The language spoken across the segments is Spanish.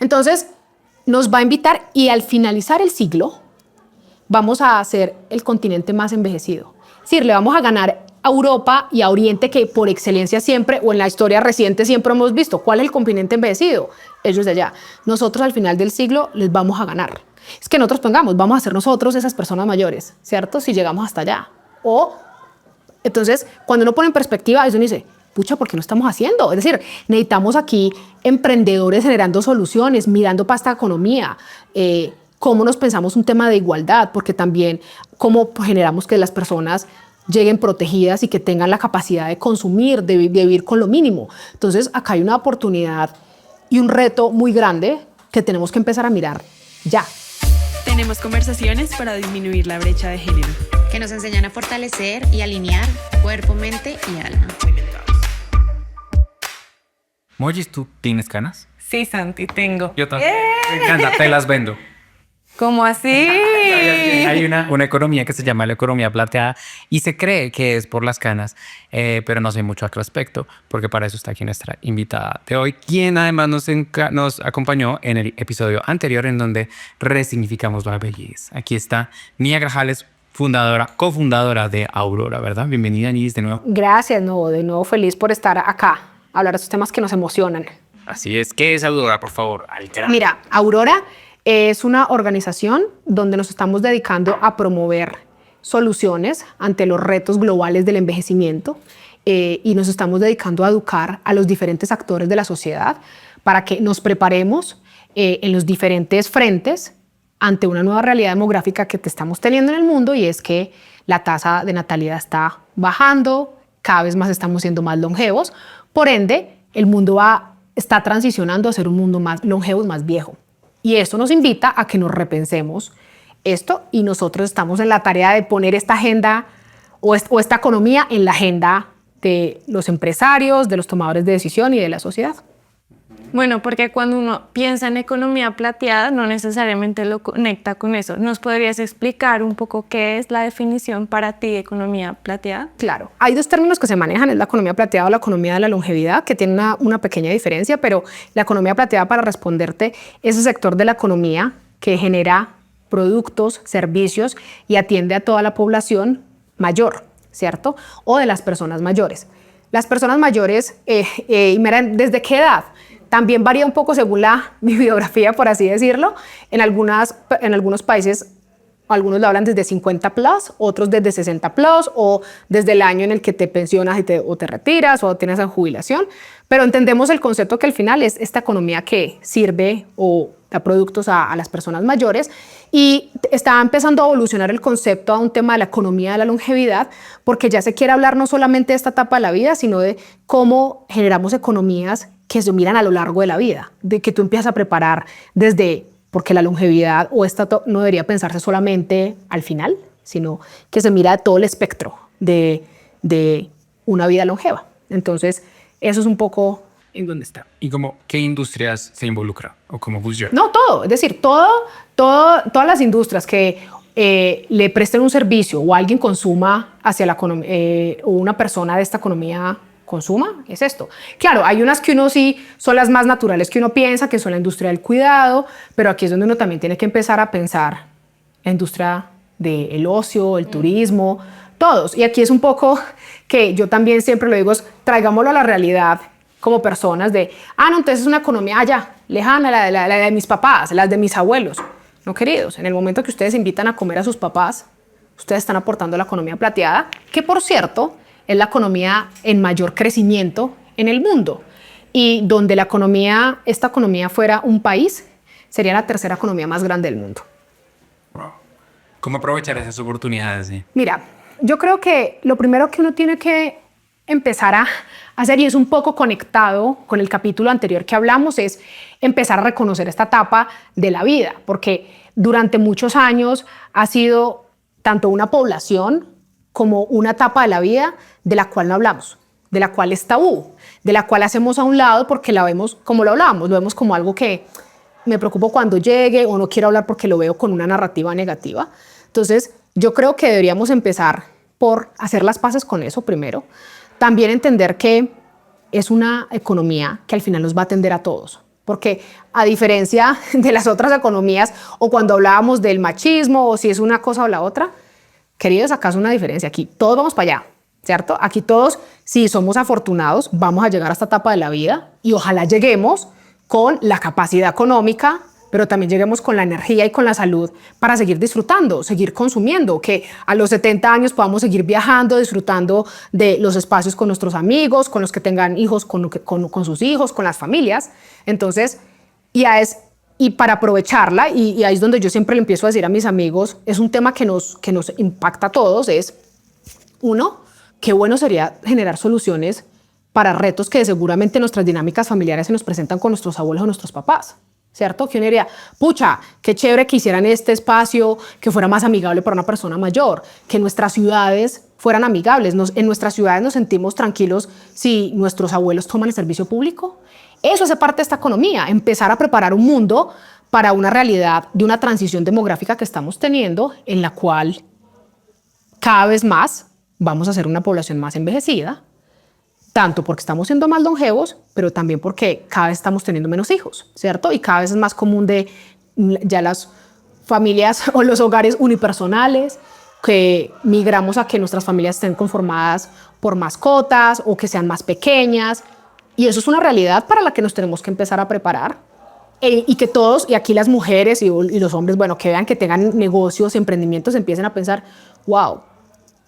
Entonces, nos va a invitar y al finalizar el siglo vamos a ser el continente más envejecido. Es decir, le vamos a ganar a Europa y a Oriente, que por excelencia siempre, o en la historia reciente siempre hemos visto, ¿cuál es el continente envejecido? Ellos de allá. Nosotros al final del siglo les vamos a ganar. Es que nosotros pongamos, vamos a ser nosotros esas personas mayores, ¿cierto? Si llegamos hasta allá. O, entonces, cuando uno pone en perspectiva, eso uno dice, pucha, ¿por qué no estamos haciendo? Es decir, necesitamos aquí emprendedores generando soluciones, mirando para esta economía, cómo nos pensamos un tema de igualdad, porque también cómo generamos que las personas lleguen protegidas y que tengan la capacidad de consumir, de vivir con lo mínimo. Entonces, acá hay una oportunidad y un reto muy grande que tenemos que empezar a mirar ya. Tenemos conversaciones para disminuir la brecha de género, que nos enseñan a fortalecer y alinear cuerpo, mente y alma. Mojis, ¿tú tienes canas? Sí, Santi, tengo. Yo también. Me encanta, te las vendo. ¿Cómo así? Hay una economía que se llama la economía plateada y se cree que es por las canas, pero no sé mucho al respecto, porque para eso está aquí nuestra invitada de hoy, quien además nos acompañó en el episodio anterior en donde resignificamos la belleza. Aquí está Nia Grajales, cofundadora de Aurora, ¿verdad? Bienvenida, Nis, de nuevo. Gracias, de nuevo feliz por estar acá, hablar de estos temas que nos emocionan. Así es. ¿Qué es Aurora, por favor? Mira, Aurora es una organización donde nos estamos dedicando a promover soluciones ante los retos globales del envejecimiento y nos estamos dedicando a educar a los diferentes actores de la sociedad para que nos preparemos en los diferentes frentes ante una nueva realidad demográfica que estamos teniendo en el mundo, y es que la tasa de natalidad está bajando, cada vez más estamos siendo más longevos, por ende el mundo está transicionando a ser un mundo más longevo y más viejo. Y esto nos invita a que nos repensemos esto, y nosotros estamos en la tarea de poner esta agenda o esta economía en la agenda de los empresarios, de los tomadores de decisión y de la sociedad. Bueno, porque cuando uno piensa en economía plateada, no necesariamente lo conecta con eso. ¿Nos podrías explicar un poco qué es la definición para ti de economía plateada? Claro, hay dos términos que se manejan, es la economía plateada o la economía de la longevidad, que tiene una pequeña diferencia, pero la economía plateada, para responderte, es el sector de la economía que genera productos, servicios y atiende a toda la población mayor, ¿cierto? O de las personas mayores. Las personas mayores, ¿desde qué edad? También varía un poco según la bibliografía, por así decirlo. En algunos países, algunos lo hablan desde 50 plus, otros desde 60 plus, o desde el año en el que te pensionas o te retiras o tienes la jubilación. Pero entendemos el concepto que al final es esta economía que sirve o da productos a las personas mayores, y está empezando a evolucionar el concepto a un tema de la economía de la longevidad, porque ya se quiere hablar no solamente de esta etapa de la vida, sino de cómo generamos economías que se miran a lo largo de la vida, de que tú empiezas a preparar porque la longevidad no debería pensarse solamente al final, sino que se mira todo el espectro de una vida longeva. Entonces, eso es un poco ¿en dónde está? ¿Y qué industrias se involucra o cómo funciona? No, todo. Es decir, todas las industrias que le presten un servicio o alguien consuma hacia la economía, o una persona de esta economía consuma, es esto. Claro, hay unas que uno sí son las más naturales que uno piensa, que son la industria del cuidado, pero aquí es donde uno también tiene que empezar a pensar la industria del ocio, el turismo, todos. Y aquí es un poco que yo también siempre lo digo, traigámoslo a la realidad como personas no, entonces es una economía allá, lejana, la de mis papás, las de mis abuelos. No, queridos, en el momento que ustedes invitan a comer a sus papás, ustedes están aportando a la economía plateada, que por cierto es la economía en mayor crecimiento en el mundo, y donde esta economía fuera un país, sería la tercera economía más grande del mundo. Wow. ¿Cómo aprovechar esas oportunidades? Sí? Mira, yo creo que lo primero que uno tiene que empezar a hacer, y es un poco conectado con el capítulo anterior que hablamos, es empezar a reconocer esta etapa de la vida, porque durante muchos años ha sido tanto una población como una etapa de la vida de la cual no hablamos, de la cual es tabú, de la cual hacemos a un lado porque la vemos como lo hablábamos, lo vemos como algo que me preocupo cuando llegue, o no quiero hablar porque lo veo con una narrativa negativa. Entonces, yo creo que deberíamos empezar por hacer las paces con eso primero. También entender que es una economía que al final nos va a atender a todos. Porque a diferencia de las otras economías o cuando hablábamos del machismo o si es una cosa o la otra, queridos, acá es una diferencia. Aquí todos vamos para allá, ¿cierto? Aquí todos, si somos afortunados, vamos a llegar a esta etapa de la vida y ojalá lleguemos con la capacidad económica, pero también lleguemos con la energía y con la salud para seguir disfrutando, seguir consumiendo, que a los 70 años podamos seguir viajando, disfrutando de los espacios con nuestros amigos, con los que tengan hijos, con sus hijos, con las familias. Entonces, y para aprovecharla, y ahí es donde yo siempre le empiezo a decir a mis amigos, es un tema que nos impacta a todos, es, uno, qué bueno sería generar soluciones para retos que seguramente nuestras dinámicas familiares se nos presentan con nuestros abuelos o nuestros papás, ¿cierto? Que uno diría, pucha, qué chévere que hicieran este espacio que fuera más amigable para una persona mayor, que nuestras ciudades fueran amigables. En nuestras ciudades nos sentimos tranquilos si nuestros abuelos toman el servicio público. Eso hace parte de esta economía, empezar a preparar un mundo para una realidad de una transición demográfica que estamos teniendo, en la cual cada vez más vamos a ser una población más envejecida, tanto porque estamos siendo más longevos, pero también porque cada vez estamos teniendo menos hijos, ¿cierto? Y cada vez es más común de ya las familias o los hogares unipersonales, que migramos a que nuestras familias estén conformadas por mascotas o que sean más pequeñas. Y eso es una realidad para la que nos tenemos que empezar a preparar. Y que todos, y aquí las mujeres y los hombres, bueno, que vean que tengan negocios, emprendimientos, empiecen a pensar, wow,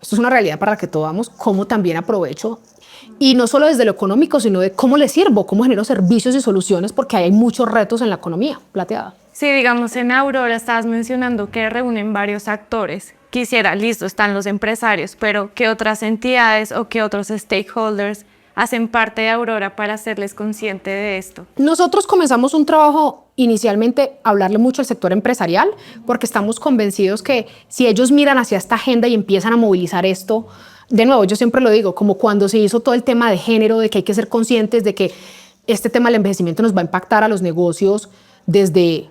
esto es una realidad para la que todos vamos, cómo también aprovecho. Y no solo desde lo económico, sino de cómo le sirvo, cómo genero servicios y soluciones, porque hay muchos retos en la economía plateada. Sí, digamos, en Aurora estabas mencionando que reúnen varios actores. Quisiera, listo, están los empresarios, pero ¿qué otras entidades o qué otros stakeholders hacen parte de Aurora para hacerles consciente de esto? Nosotros comenzamos un trabajo inicialmente a hablarle mucho al sector empresarial, porque estamos convencidos que si ellos miran hacia esta agenda y empiezan a movilizar esto, de nuevo, yo siempre lo digo, como cuando se hizo todo el tema de género, de que hay que ser conscientes de que este tema del envejecimiento nos va a impactar a los negocios desde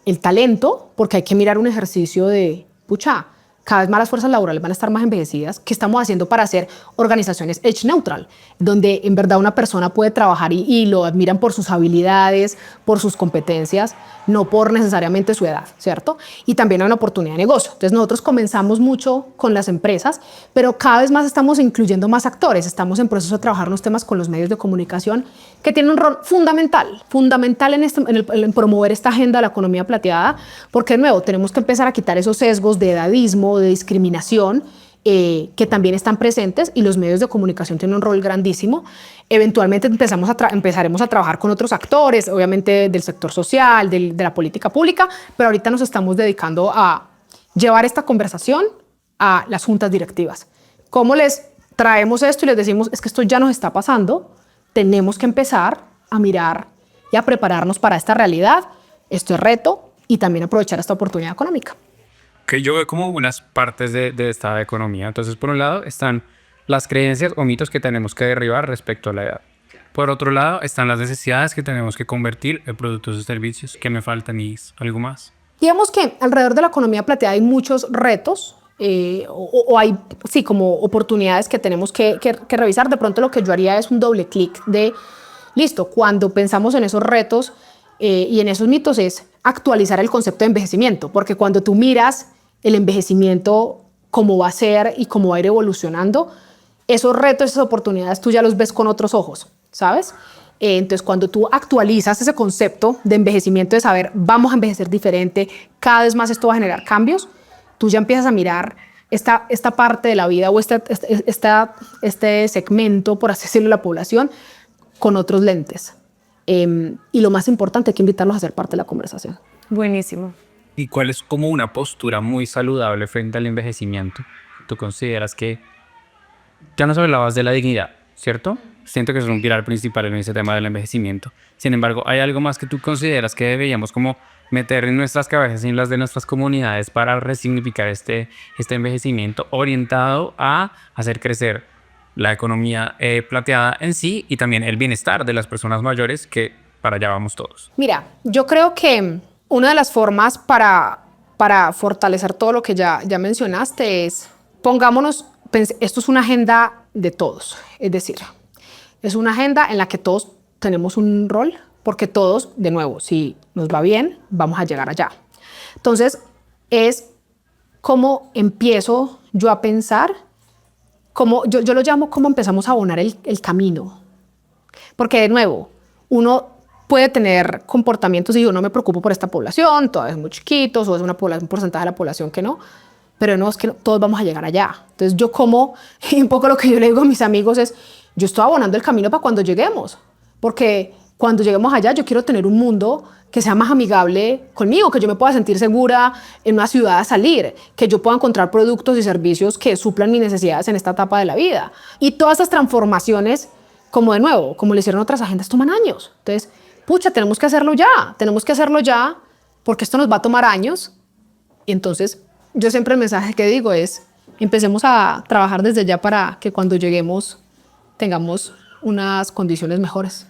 el talento, porque hay que mirar un ejercicio de, pucha, cada vez más las fuerzas laborales van a estar más envejecidas. ¿Qué estamos haciendo para hacer organizaciones age neutral? Donde en verdad una persona puede trabajar y lo admiran por sus habilidades, por sus competencias, no por necesariamente su edad, ¿cierto? Y también hay una oportunidad de negocio. Entonces nosotros comenzamos mucho con las empresas, pero cada vez más estamos incluyendo más actores. Estamos en proceso de trabajar unos temas con los medios de comunicación que tienen un rol fundamental en promover esta agenda de la economía plateada, porque de nuevo tenemos que empezar a quitar esos sesgos de edadismo, de discriminación que también están presentes, y los medios de comunicación tienen un rol grandísimo. Eventualmente empezaremos a trabajar con otros actores, obviamente del sector social, de la política pública, pero ahorita nos estamos dedicando a llevar esta conversación a las juntas directivas. ¿Cómo les traemos esto y les decimos, es que esto ya nos está pasando, tenemos que empezar a mirar y a prepararnos para esta realidad, esto es reto, y también aprovechar esta oportunidad económica? Que yo veo como unas partes de esta economía. Entonces, por un lado, están las creencias o mitos que tenemos que derribar respecto a la edad. Por otro lado, están las necesidades que tenemos que convertir en productos y servicios. ¿Qué me faltan y algo más? Digamos que alrededor de la economía plateada hay muchos retos o hay, sí, como oportunidades que tenemos que revisar. De pronto lo que yo haría es un doble clic de, listo, cuando pensamos en esos retos y en esos mitos es actualizar el concepto de envejecimiento, porque cuando tú miras el envejecimiento, cómo va a ser y cómo va a ir evolucionando, esos retos, esas oportunidades, tú ya los ves con otros ojos, ¿sabes? Entonces, cuando tú actualizas ese concepto de envejecimiento, de saber, vamos a envejecer diferente, cada vez más esto va a generar cambios, tú ya empiezas a mirar esta parte de la vida o este segmento, por así decirlo, de la población, con otros lentes. Y lo más importante, hay que invitarlos a ser parte de la conversación. Buenísimo. ¿Y cuál es como una postura muy saludable frente al envejecimiento? ¿Tú consideras que ya nos hablabas de la dignidad, cierto? Siento que es un pilar principal en ese tema del envejecimiento. Sin embargo, ¿hay algo más que tú consideras que deberíamos como meter en nuestras cabezas y en las de nuestras comunidades para resignificar este envejecimiento orientado a hacer crecer la economía plateada en sí y también el bienestar de las personas mayores, que para allá vamos todos? Mira, yo creo que una de las formas para fortalecer todo lo que ya mencionaste es, esto es una agenda de todos, es decir, es una agenda en la que todos tenemos un rol, porque todos, de nuevo, si nos va bien, vamos a llegar allá. Entonces, es cómo empiezo yo a pensar, yo lo llamo cómo empezamos a abonar el camino. Porque, de nuevo, uno puede tener comportamientos y yo no me preocupo por esta población, todavía es muy chiquitos o es un porcentaje de la población que no, pero no, es que todos vamos a llegar allá. Entonces yo y un poco lo que yo le digo a mis amigos es, yo estoy abonando el camino para cuando lleguemos, porque cuando lleguemos allá yo quiero tener un mundo que sea más amigable conmigo, que yo me pueda sentir segura en una ciudad a salir, que yo pueda encontrar productos y servicios que suplan mis necesidades en esta etapa de la vida. Y todas esas transformaciones, como de nuevo, como le hicieron otras agendas, toman años. Entonces, pucha, tenemos que hacerlo ya, porque esto nos va a tomar años. Y entonces, yo siempre el mensaje que digo es, empecemos a trabajar desde ya para que cuando lleguemos tengamos unas condiciones mejores.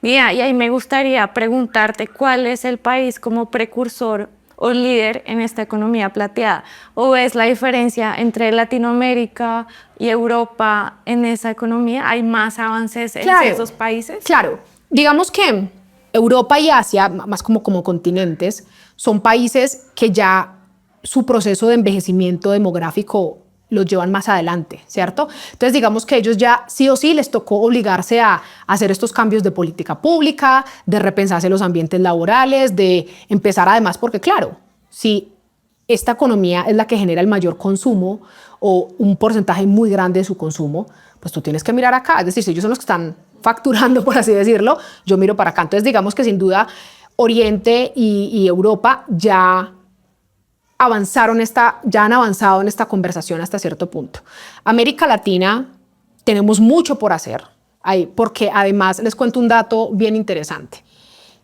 Mira, y ahí me gustaría preguntarte cuál es el país como precursor o líder en esta economía plateada. ¿O ves la diferencia entre Latinoamérica y Europa en esa economía? ¿Hay más avances en esos países? Claro. Digamos que Europa y Asia, más como continentes, son países que ya su proceso de envejecimiento demográfico lo llevan más adelante, ¿cierto? Entonces, digamos que ellos ya sí o sí les tocó obligarse a hacer estos cambios de política pública, de repensarse los ambientes laborales, de empezar además, porque claro, si esta economía es la que genera el mayor consumo o un porcentaje muy grande de su consumo, pues tú tienes que mirar acá. Es decir, si ellos son los que están facturando, por así decirlo, yo miro para acá. Entonces, digamos que sin duda Oriente y Europa ya han avanzado en esta conversación hasta cierto punto. América Latina tenemos mucho por hacer, porque además les cuento un dato bien interesante.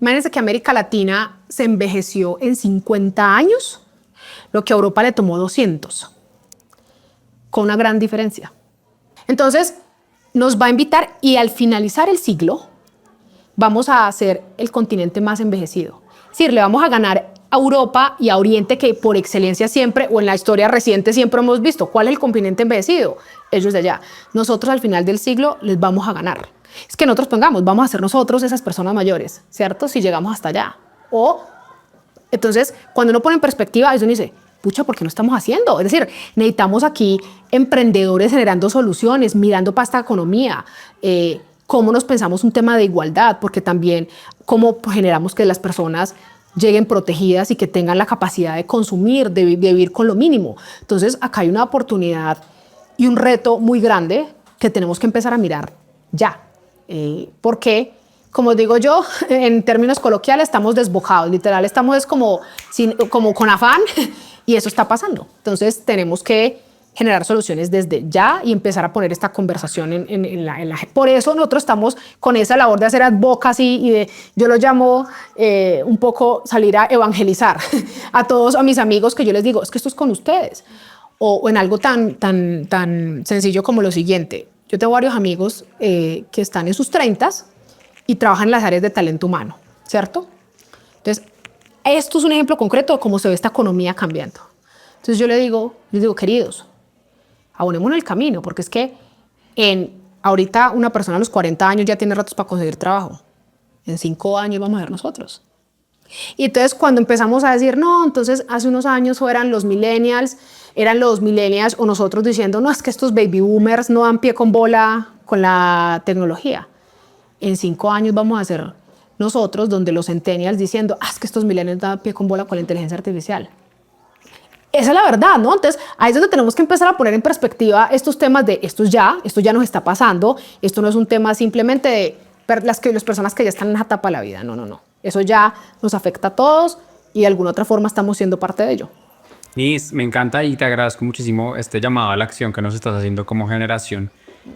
Imagínense que América Latina se envejeció en 50 años, lo que a Europa le tomó 200, con una gran diferencia. Entonces, nos va a invitar y al finalizar el siglo vamos a ser el continente más envejecido. Es decir, le vamos a ganar a Europa y a Oriente, que por excelencia siempre, o en la historia reciente siempre hemos visto, ¿cuál es el continente envejecido? Ellos de allá. Nosotros al final del siglo les vamos a ganar. Es que nosotros vamos a ser nosotros esas personas mayores, ¿cierto? Si llegamos hasta allá. Entonces, cuando uno pone en perspectiva, eso uno dice, pucha, ¿por qué lo estamos haciendo? Es decir, necesitamos aquí emprendedores generando soluciones, mirando para esta economía, cómo nos pensamos un tema de igualdad, porque también cómo generamos que las personas lleguen protegidas y que tengan la capacidad de consumir, de vivir con lo mínimo. Entonces, acá hay una oportunidad y un reto muy grande que tenemos que empezar a mirar ya. Porque, como digo yo, en términos coloquiales, estamos desbocados. Literal, estamos como con afán y eso está pasando. Entonces, tenemos que generar soluciones desde ya y empezar a poner esta conversación en la. Por eso nosotros estamos con esa labor de hacer advocacy y de, yo lo llamo un poco salir a evangelizar a todos, a mis amigos, que yo les digo, es que esto es con ustedes. O en algo tan sencillo como lo siguiente. Yo tengo varios amigos que están en sus 30s y trabajan en las áreas de talento humano, ¿cierto? Entonces, esto es un ejemplo concreto de cómo se ve esta economía cambiando. Entonces yo les digo, queridos, abonémonos el camino, porque es que ahorita una persona a los 40 años ya tiene ratos para conseguir trabajo. En 5 años vamos a ver nosotros. Y entonces cuando empezamos a decir, no, entonces hace unos años eran los millennials o nosotros diciendo, no, es que estos baby boomers no dan pie con bola con la tecnología. En 5 años vamos a ser nosotros donde los centennials diciendo, es que estos millennials dan pie con bola con la inteligencia artificial. Esa es la verdad, ¿no? Entonces, ahí es donde tenemos que empezar a poner en perspectiva estos temas de esto ya nos está pasando, esto no es un tema simplemente de las personas que ya están en esa etapa de la vida, no. Eso ya nos afecta a todos y de alguna otra forma estamos siendo parte de ello. Nis, me encanta y te agradezco muchísimo este llamado a la acción que nos estás haciendo como generación.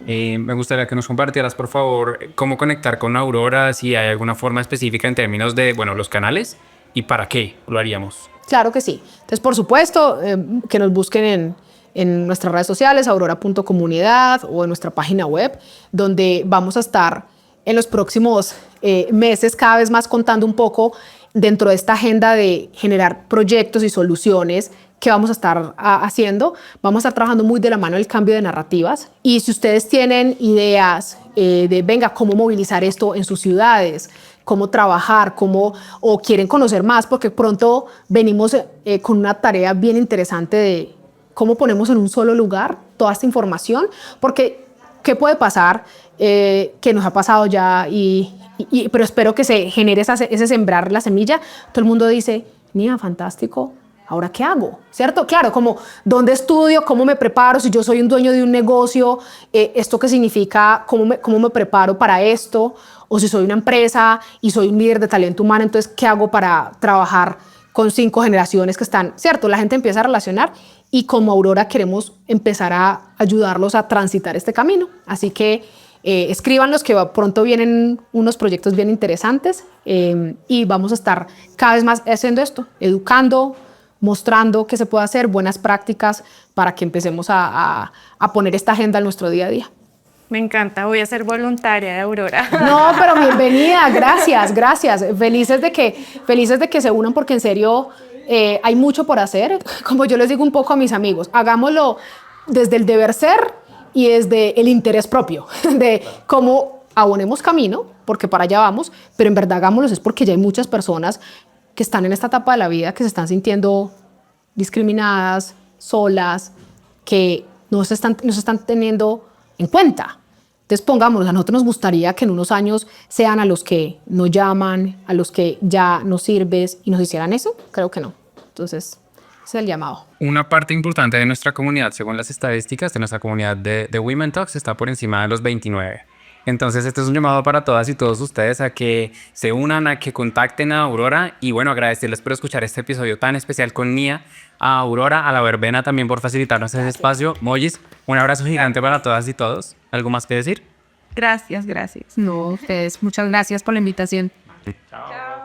Me gustaría que nos compartieras, por favor, cómo conectar con Aurora, si hay alguna forma específica en términos de, los canales y para qué lo haríamos. Claro que sí. Entonces, por supuesto, que nos busquen en nuestras redes sociales, aurora.comunidad o en nuestra página web, donde vamos a estar en los próximos meses cada vez más contando un poco dentro de esta agenda de generar proyectos y soluciones que vamos a estar haciendo. Vamos a estar trabajando muy de la mano del cambio de narrativas. Y si ustedes tienen ideas de, cómo movilizar esto en sus ciudades, cómo trabajar, o quieren conocer más, porque pronto venimos con una tarea bien interesante de cómo ponemos en un solo lugar toda esta información, porque ¿qué puede pasar? Que nos ha pasado ya, pero espero que se genere ese sembrar la semilla. Todo el mundo dice, Nia, fantástico, ¿ahora qué hago? ¿Cierto? Claro, como ¿dónde estudio? ¿Cómo me preparo? Si yo soy un dueño de un negocio, ¿esto qué significa? ¿Cómo me preparo para esto? O si soy una empresa y soy un líder de talento humano, entonces, ¿qué hago para trabajar con 5 generaciones que están? ¿Cierto? La gente empieza a relacionar y como Aurora queremos empezar a ayudarlos a transitar este camino. Así que escríbanos que pronto vienen unos proyectos bien interesantes y vamos a estar cada vez más haciendo esto, educando, mostrando qué se puede hacer, buenas prácticas para que empecemos a poner esta agenda en nuestro día a día. Me encanta, voy a ser voluntaria de Aurora. No, pero bienvenida, gracias. Felices de que se unan porque en serio hay mucho por hacer. Como yo les digo un poco a mis amigos, hagámoslo desde el deber ser y desde el interés propio, de cómo abonemos camino, porque para allá vamos, pero en verdad hagámoslo es porque ya hay muchas personas que están en esta etapa de la vida que se están sintiendo discriminadas, solas, que no se están teniendo en cuenta. Entonces pongámoslo, a nosotros nos gustaría que en unos años sean a los que nos llaman, a los que ya nos sirves y nos hicieran eso. Creo que no. Entonces, ese es el llamado. Una parte importante de nuestra comunidad, según las estadísticas de nuestra comunidad de Women Talks, está por encima de los 29. Entonces, este es un llamado para todas y todos ustedes a que se unan, a que contacten a Aurora. Y bueno, agradecerles por escuchar este episodio tan especial con Nia, a Aurora, a la Verbena también por facilitarnos ese espacio. Mollis, un abrazo gigante para todas y todos. ¿Algo más que decir? Gracias. No, ustedes, muchas gracias por la invitación. Chao.